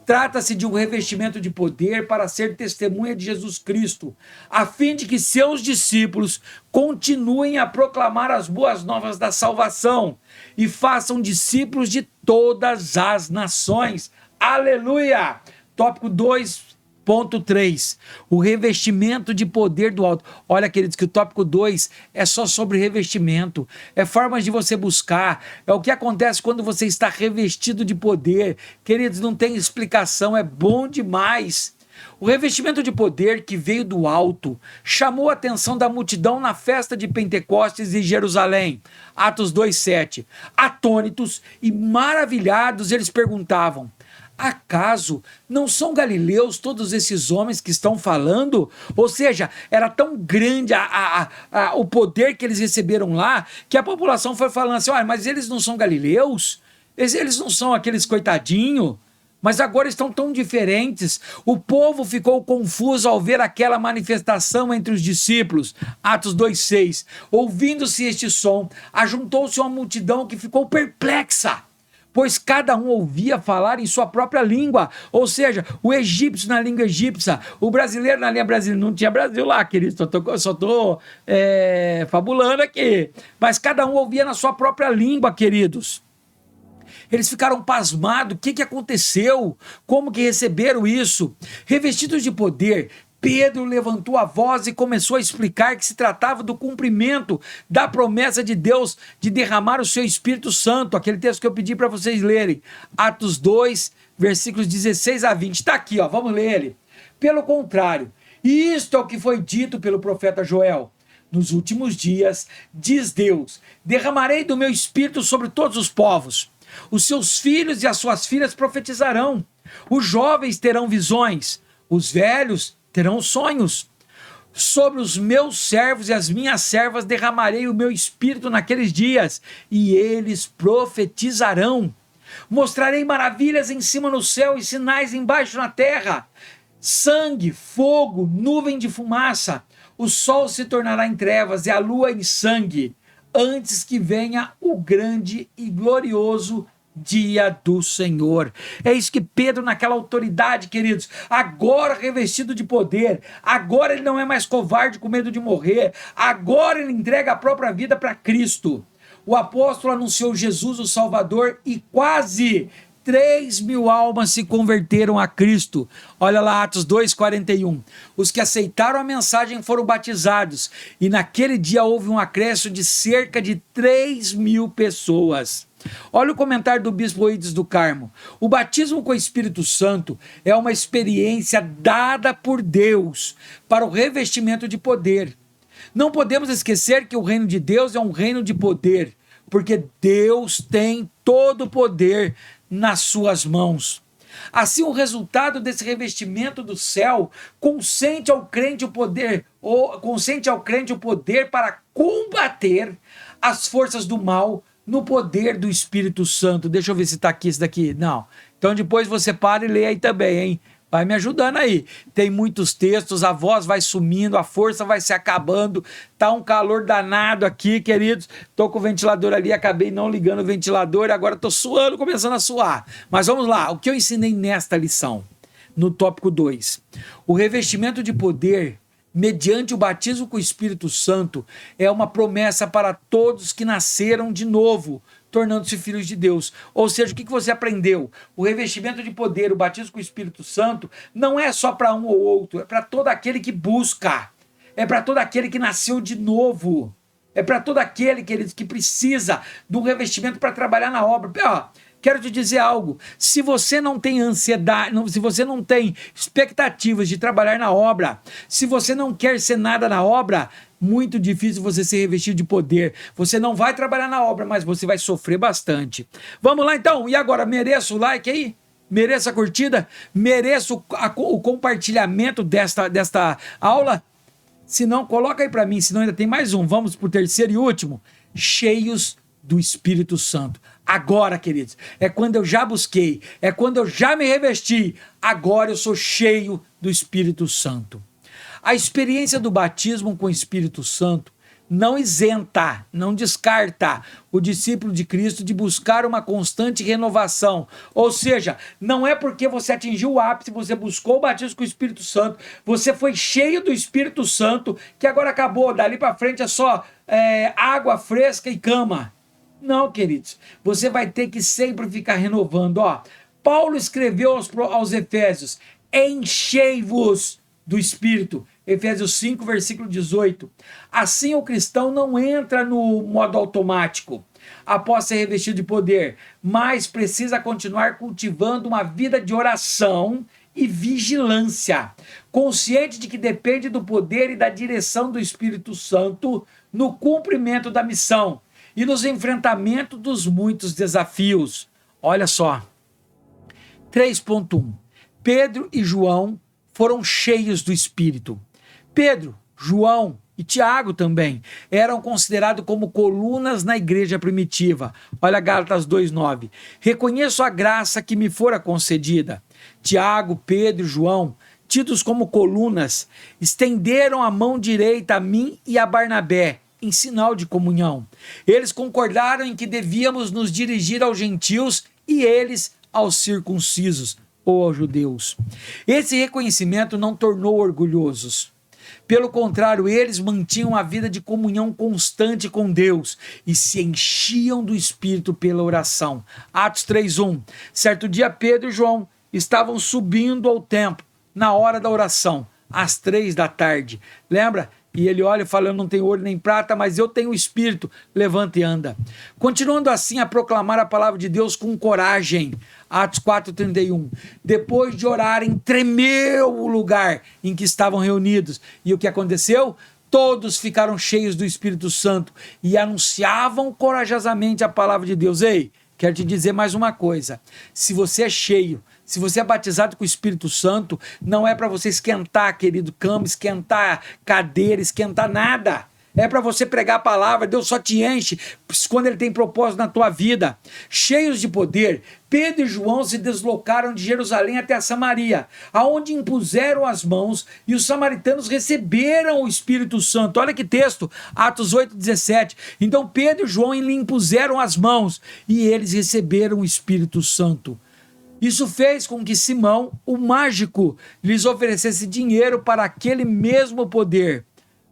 Trata-se de um revestimento de poder para ser testemunha de Jesus Cristo, a fim de que seus discípulos continuem a proclamar as boas novas da salvação e façam discípulos de todas as nações. Aleluia! Tópico 2.3, o revestimento de poder do alto. Olha, queridos, que o tópico 2 é só sobre revestimento, é formas de você buscar, é o que acontece quando você está revestido de poder. Queridos, não tem explicação, é bom demais. O revestimento de poder que veio do alto chamou a atenção da multidão na festa de Pentecostes em Jerusalém. Atos 2,7. Atônitos e maravilhados, eles perguntavam: acaso não são galileus todos esses homens que estão falando? Ou seja, era tão grande o poder que eles receberam lá, que a população foi falando assim: olha, mas eles não são galileus? Eles não são aqueles coitadinhos? Mas agora estão tão diferentes. O povo ficou confuso ao ver aquela manifestação entre os discípulos. Atos 2,6. Ouvindo-se este som, ajuntou-se uma multidão que ficou perplexa, pois cada um ouvia falar em sua própria língua. Ou seja, o egípcio na língua egípcia, o brasileiro na língua brasileira. Não tinha Brasil lá, querido, só estou fabulando aqui. Mas cada um ouvia na sua própria língua, queridos. Eles ficaram pasmados. O que aconteceu? Como que receberam isso? Revestidos de poder, Pedro levantou a voz e começou a explicar que se tratava do cumprimento da promessa de Deus de derramar o seu Espírito Santo, aquele texto que eu pedi para vocês lerem, Atos 2, versículos 16 a 20, está aqui, ó, vamos ler ele. Pelo contrário, isto é o que foi dito pelo profeta Joel: nos últimos dias, diz Deus, derramarei do meu Espírito sobre todos os povos. Os seus filhos e as suas filhas profetizarão, os jovens terão visões, os velhos terão sonhos. Sobre os meus servos e as minhas servas derramarei o meu Espírito naqueles dias, e eles profetizarão. Mostrarei maravilhas em cima no céu e sinais embaixo na terra: sangue, fogo, nuvem de fumaça. O sol se tornará em trevas e a lua em sangue, antes que venha o grande e glorioso dia do Senhor. É isso que Pedro, naquela autoridade, queridos, agora revestido de poder, agora ele não é mais covarde com medo de morrer, agora ele entrega a própria vida para Cristo. O apóstolo anunciou Jesus, o Salvador, e quase 3.000 almas se converteram a Cristo. Olha lá, Atos 2:41. Os que aceitaram a mensagem foram batizados, e naquele dia houve um acréscimo de cerca de 3.000 pessoas. Olha o comentário do bispo Euídice do Carmo. O batismo com o Espírito Santo é uma experiência dada por Deus para o revestimento de poder. Não podemos esquecer que o reino de Deus é um reino de poder, porque Deus tem todo o poder nas suas mãos. Assim, o resultado desse revestimento do céu concede ao crente o poder para combater as forças do mal no poder do Espírito Santo. Deixa eu ver se está aqui esse daqui. Não. Então depois você para e lê aí também, hein? Vai me ajudando aí. Tem muitos textos, a voz vai sumindo, a força vai se acabando. Tá um calor danado aqui, queridos. Tô com o ventilador ali, acabei não ligando o ventilador, agora tô suando, começando a suar. Mas vamos lá, o que eu ensinei nesta lição? No tópico 2. O revestimento de poder mediante o batismo com o Espírito Santo é uma promessa para todos que nasceram de novo, tornando-se filhos de Deus. Ou seja, o que você aprendeu? O revestimento de poder, o batismo com o Espírito Santo, não é só para um ou outro, é para todo aquele que busca, é para todo aquele que nasceu de novo, é para todo aquele, queridos, que precisa de um revestimento para trabalhar na obra. Quero te dizer algo, se você não tem ansiedade, se você não tem expectativas de trabalhar na obra, se você não quer ser nada na obra, muito difícil você ser revestido de poder. Você não vai trabalhar na obra, mas você vai sofrer bastante. Vamos lá então, e agora, mereço o like aí? Mereço a curtida? Mereço o compartilhamento desta aula? Se não, coloca aí para mim, senão ainda tem mais um. Vamos para o terceiro e último. Cheios do Espírito Santo. Agora, queridos, é quando eu já busquei, é quando eu já me revesti, agora eu sou cheio do Espírito Santo. A experiência do batismo com o Espírito Santo não isenta, não descarta o discípulo de Cristo de buscar uma constante renovação. Ou seja, não é porque você atingiu o ápice, você buscou o batismo com o Espírito Santo, você foi cheio do Espírito Santo, que agora acabou, dali para frente é só água fresca e cama. Não, queridos, você vai ter que sempre ficar renovando. Paulo escreveu aos Efésios, enchei-vos do Espírito. Efésios 5, versículo 18. Assim o cristão não entra no modo automático após ser revestido de poder, mas precisa continuar cultivando uma vida de oração e vigilância, consciente de que depende do poder e da direção do Espírito Santo no cumprimento da missão e nos enfrentamentos dos muitos desafios. Olha só. 3.1. Pedro e João foram cheios do Espírito. Pedro, João e Tiago também eram considerados como colunas na igreja primitiva. Olha Gálatas 2:9. Reconheço a graça que me fora concedida. Tiago, Pedro e João, tidos como colunas, estenderam a mão direita a mim e a Barnabé, em sinal de comunhão. Eles concordaram em que devíamos nos dirigir aos gentios e eles aos circuncisos ou aos judeus. Esse reconhecimento não tornou orgulhosos. Pelo contrário, eles mantinham a vida de comunhão constante com Deus e se enchiam do Espírito pela oração. Atos 3:1. Certo dia, Pedro e João estavam subindo ao templo na hora da oração, às 3 da tarde. Lembra? E ele olha e fala, eu não tenho ouro nem prata, mas eu tenho o Espírito, levanta e anda. Continuando assim a proclamar a palavra de Deus com coragem. Atos 4:31. Depois de orarem, tremeu o lugar em que estavam reunidos. E o que aconteceu? Todos ficaram cheios do Espírito Santo e anunciavam corajosamente a palavra de Deus. Ei, quero te dizer mais uma coisa. Se você é cheio, se você é batizado com o Espírito Santo, não é para você esquentar, querido, cama, esquentar cadeira, esquentar nada. É para você pregar a palavra, Deus só te enche quando Ele tem propósito na tua vida. Cheios de poder, Pedro e João se deslocaram de Jerusalém até a Samaria, aonde impuseram as mãos e os samaritanos receberam o Espírito Santo. Olha que texto, Atos 8:17. Então Pedro e João lhe impuseram as mãos e eles receberam o Espírito Santo. Isso fez com que Simão, o mágico, lhes oferecesse dinheiro para aquele mesmo poder.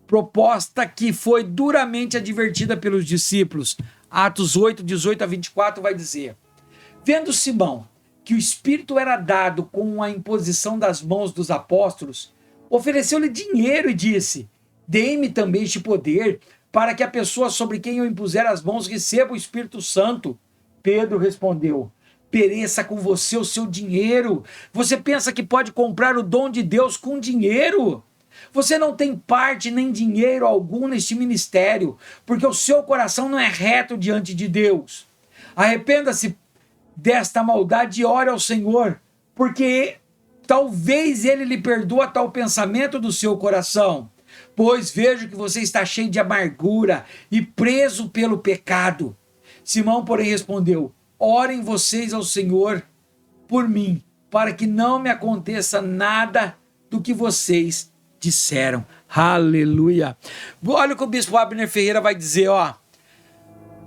Proposta que foi duramente advertida pelos discípulos. Atos 8, 18 a 24 vai dizer: vendo Simão que o Espírito era dado com a imposição das mãos dos apóstolos, ofereceu-lhe dinheiro e disse: dê-me também este poder, para que a pessoa sobre quem eu impuser as mãos receba o Espírito Santo. Pedro respondeu: pereça com você o seu dinheiro. Você pensa que pode comprar o dom de Deus com dinheiro? Você não tem parte nem dinheiro algum neste ministério, porque o seu coração não é reto diante de Deus. Arrependa-se desta maldade e ore ao Senhor, porque talvez Ele lhe perdoe tal pensamento do seu coração. Pois vejo que você está cheio de amargura e preso pelo pecado. Simão, porém, respondeu: orem vocês ao Senhor por mim, para que não me aconteça nada do que vocês disseram. Aleluia. Olha o que o bispo Abner Ferreira vai dizer, ó.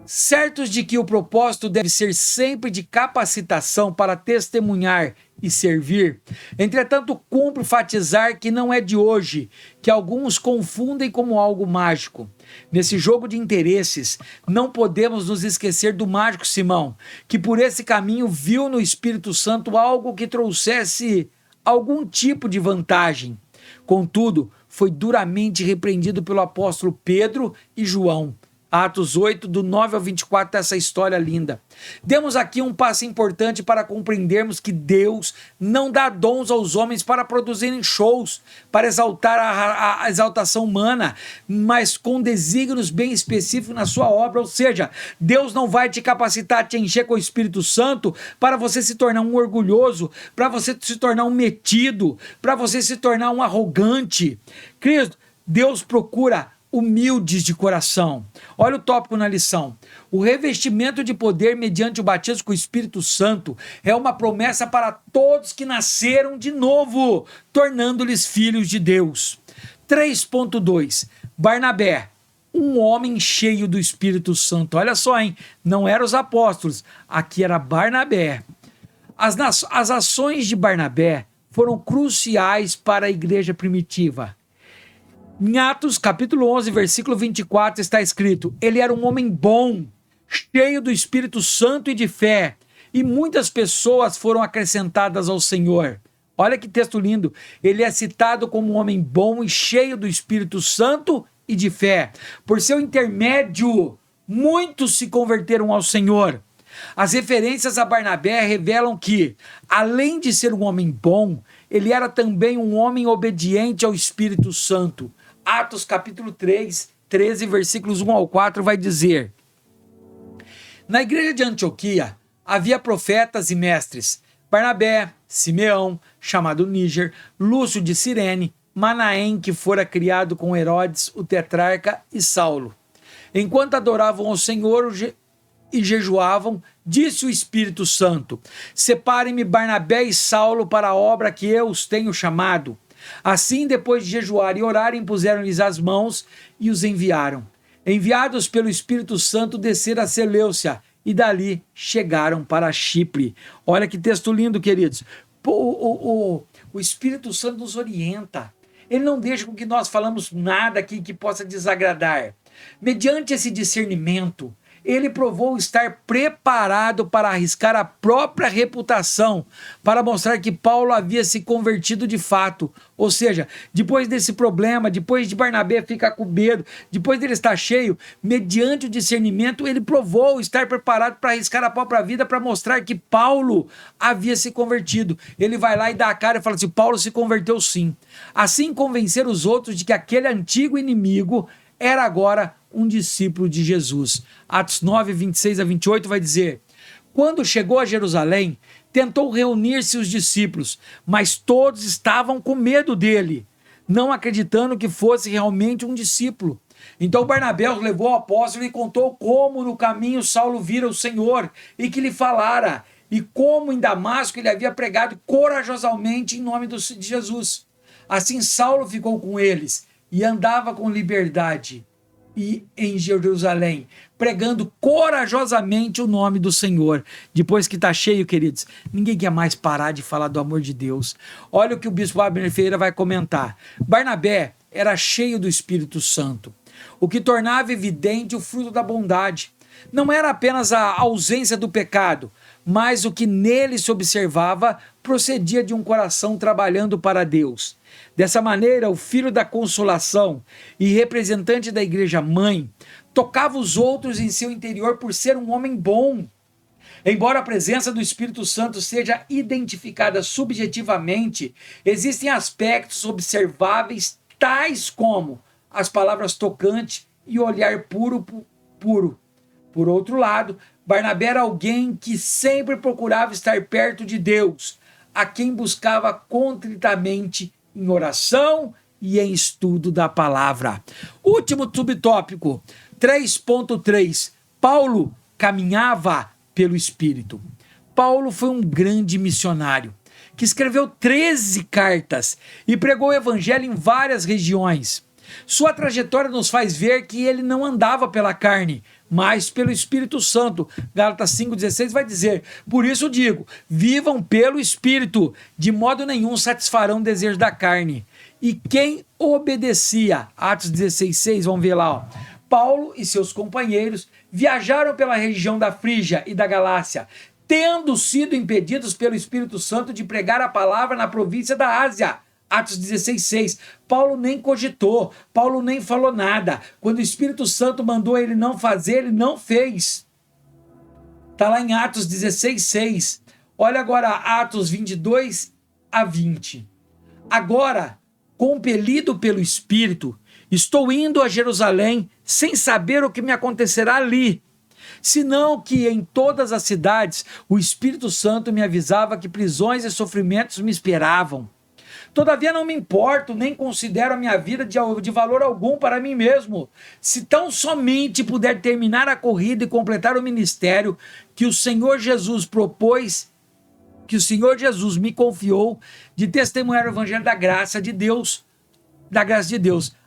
Certos de que o propósito deve ser sempre de capacitação para testemunhar e servir, entretanto cumpre enfatizar que não é de hoje, que alguns confundem como algo mágico. Nesse jogo de interesses, não podemos nos esquecer do mágico Simão, que por esse caminho viu no Espírito Santo algo que trouxesse algum tipo de vantagem. Contudo, foi duramente repreendido pelo apóstolo Pedro e João. Atos 8, do 9 ao 24, essa história linda. Demos aqui um passo importante para compreendermos que Deus não dá dons aos homens para produzirem shows, para exaltar a exaltação humana, mas com desígnios bem específicos na sua obra. Ou seja, Deus não vai te capacitar, te encher com o Espírito Santo para você se tornar um orgulhoso, para você se tornar um metido, para você se tornar um arrogante. Cristo, Deus procura humildes de coração. Olha o tópico na lição. O revestimento de poder mediante o batismo com o Espírito Santo é uma promessa para todos que nasceram de novo, tornando-lhes filhos de Deus. 3.2. Barnabé, um homem cheio do Espírito Santo. Olha só, hein? Não eram os apóstolos, aqui era Barnabé. As ações de Barnabé foram cruciais para a igreja primitiva. Em Atos, capítulo 11, versículo 24, está escrito: ele era um homem bom, cheio do Espírito Santo e de fé, e muitas pessoas foram acrescentadas ao Senhor. Olha que texto lindo. Ele é citado como um homem bom e cheio do Espírito Santo e de fé. Por seu intermédio, muitos se converteram ao Senhor. As referências a Barnabé revelam que, além de ser um homem bom, ele era também um homem obediente ao Espírito Santo. Atos capítulo 3, 13, versículos 1 ao 4 vai dizer: na igreja de Antioquia havia profetas e mestres: Barnabé, Simeão, chamado Níger, Lúcio de Cirene, Manaém, que fora criado com Herodes, o tetrarca, e Saulo. Enquanto adoravam ao Senhor e jejuavam, disse o Espírito Santo: separem-me Barnabé e Saulo para a obra que eu os tenho chamado. Assim, depois de jejuar e orar, impuseram-lhes as mãos e os enviaram. Enviados pelo Espírito Santo, desceram a Seleucia e dali chegaram para Chipre. Olha que texto lindo, queridos. O Espírito Santo nos orienta. Ele não deixa com que nós falamos nada aqui que possa desagradar. Mediante esse discernimento, ele provou estar preparado para arriscar a própria reputação, para mostrar que Paulo havia se convertido de fato. Ou seja, depois desse problema, depois de Barnabé ficar com medo, depois dele estar cheio, mediante o discernimento, ele provou estar preparado para arriscar a própria vida, para mostrar que Paulo havia se convertido. Ele vai lá e dá a cara e fala assim: Paulo se converteu sim. Assim convencer os outros de que aquele antigo inimigo era agora um discípulo de Jesus. Atos 9, 26 a 28 vai dizer: quando chegou a Jerusalém, tentou reunir-se os discípulos, mas todos estavam com medo dele, não acreditando que fosse realmente um discípulo. Então Barnabé os levou ao apóstolo e contou como no caminho Saulo vira o Senhor e que lhe falara, e como em Damasco ele havia pregado corajosamente em nome de Jesus. Assim Saulo ficou com eles e andava com liberdade e em Jerusalém, pregando corajosamente o nome do Senhor. Depois que está cheio, queridos, ninguém quer mais parar de falar do amor de Deus. Olha o que o bispo Abner Ferreira vai comentar. Barnabé era cheio do Espírito Santo, o que tornava evidente o fruto da bondade. Não era apenas a ausência do pecado, mas o que nele se observava procedia de um coração trabalhando para Deus. Dessa maneira, o filho da consolação e representante da igreja mãe tocava os outros em seu interior por ser um homem bom. Embora a presença do Espírito Santo seja identificada subjetivamente, existem aspectos observáveis tais como as palavras tocantes e o olhar puro. Por outro lado, Barnabé era alguém que sempre procurava estar perto de Deus, a quem buscava contritamente em oração e em estudo da palavra. Último subtópico, 3.3. Paulo caminhava pelo Espírito. Paulo foi um grande missionário que escreveu 13 cartas e pregou o evangelho em várias regiões. Sua trajetória nos faz ver que ele não andava pela carne, mas pelo Espírito Santo. Gálatas 5,16 vai dizer: por isso digo, vivam pelo Espírito, de modo nenhum satisfarão o desejo da carne. E quem obedecia, Atos 16,6, vamos ver lá, ó. Paulo e seus companheiros viajaram pela região da Frígia e da Galácia, tendo sido impedidos pelo Espírito Santo de pregar a palavra na província da Ásia. Atos 16,6. Paulo nem cogitou, Paulo nem falou nada. Quando o Espírito Santo mandou ele não fazer, ele não fez. Está lá em Atos 16,6. Olha agora Atos 22 a 20. Agora, compelido pelo Espírito, estou indo a Jerusalém sem saber o que me acontecerá ali, senão que em todas as cidades o Espírito Santo me avisava que prisões e sofrimentos me esperavam. Todavia não me importo, nem considero a minha vida de valor algum para mim mesmo, se tão somente puder terminar a corrida e completar o ministério que o Senhor Jesus propôs, que o Senhor Jesus me confiou de testemunhar o evangelho da graça de Deus,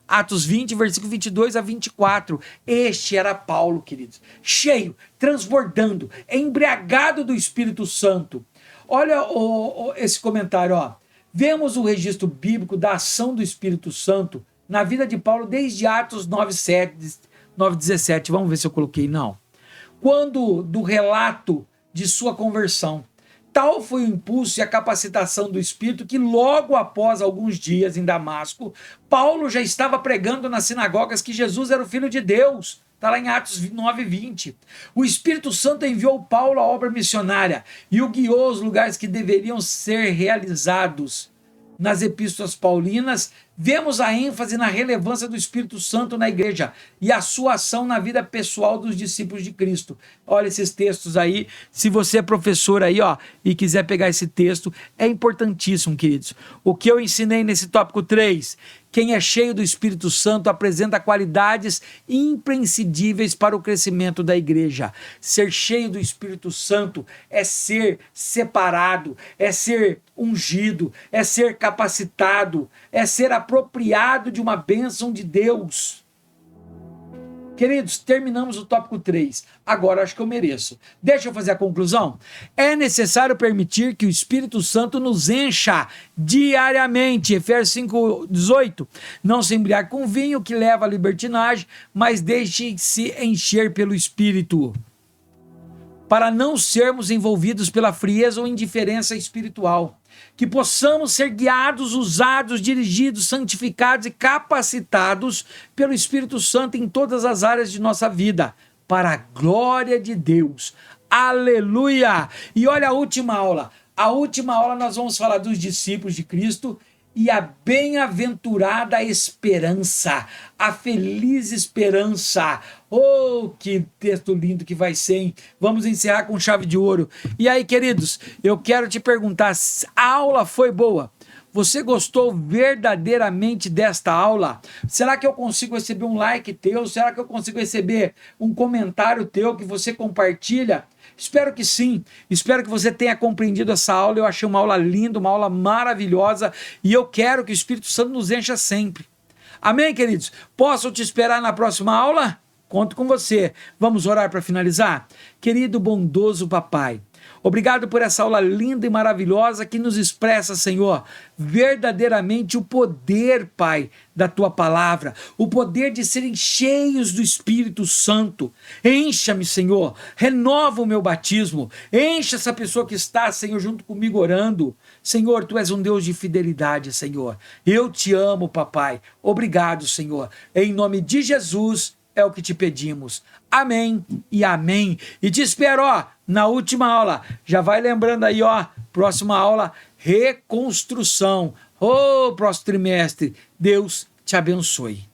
Atos 20, versículo 22 a 24. Este era Paulo, queridos, cheio, transbordando, embriagado do Espírito Santo. Olha esse comentário, ó. Vemos o registro bíblico da ação do Espírito Santo na vida de Paulo desde Atos 9:17. Vamos ver se eu coloquei, não. Quando do relato de sua conversão. Tal foi o impulso e a capacitação do Espírito que logo após alguns dias em Damasco, Paulo já estava pregando nas sinagogas que Jesus era o Filho de Deus. Está lá em Atos 9:20. O Espírito Santo enviou Paulo à obra missionária e o guiou aos lugares que deveriam ser realizados. Nas epístolas paulinas, vemos a ênfase na relevância do Espírito Santo na igreja e a sua ação na vida pessoal dos discípulos de Cristo. Olha esses textos aí. Se você é professor aí, ó, e quiser pegar esse texto, é importantíssimo, queridos. O que eu ensinei nesse tópico 3? Quem é cheio do Espírito Santo apresenta qualidades imprescindíveis para o crescimento da igreja. Ser cheio do Espírito Santo é ser separado, é ser ungido, é ser capacitado, é ser apropriado de uma bênção de Deus. Queridos, terminamos o tópico 3. Agora acho que eu mereço. Deixa eu fazer a conclusão. É necessário permitir que o Espírito Santo nos encha diariamente. Efésios 5:18. Não se embriague com vinho que leva à libertinagem, mas deixe-se encher pelo Espírito, para não sermos envolvidos pela frieza ou indiferença espiritual. Que possamos ser guiados, usados, dirigidos, santificados e capacitados pelo Espírito Santo em todas as áreas de nossa vida, para a glória de Deus. Aleluia! E olha a última aula. A última aula nós vamos falar dos discípulos de Cristo e a bem-aventurada esperança, a feliz esperança. Oh, que texto lindo que vai ser, hein? Vamos encerrar com chave de ouro. E aí, queridos, eu quero te perguntar, a aula foi boa? Você gostou verdadeiramente desta aula? Será que eu consigo receber um like teu? Será que eu consigo receber um comentário teu que você compartilha? Espero que sim. Espero que você tenha compreendido essa aula. Eu achei uma aula linda, uma aula maravilhosa. E eu quero que o Espírito Santo nos encha sempre. Amém, queridos? Posso te esperar na próxima aula? Conto com você. Vamos orar para finalizar? Querido bondoso papai, Obrigado por essa aula linda e maravilhosa que nos expressa, Senhor, verdadeiramente o poder, Pai, da Tua palavra, o poder de serem cheios do Espírito Santo. Encha-me, Senhor, renova o meu batismo, encha essa pessoa que está, Senhor, junto comigo orando. Senhor, Tu és um Deus de fidelidade, Senhor. Eu te amo, papai. Obrigado, Senhor. Em nome de Jesus é o que te pedimos. Amém e amém. E te espero, ó, na última aula. Já vai lembrando aí, ó, próxima aula, reconstrução. Ô, próximo trimestre. Deus te abençoe.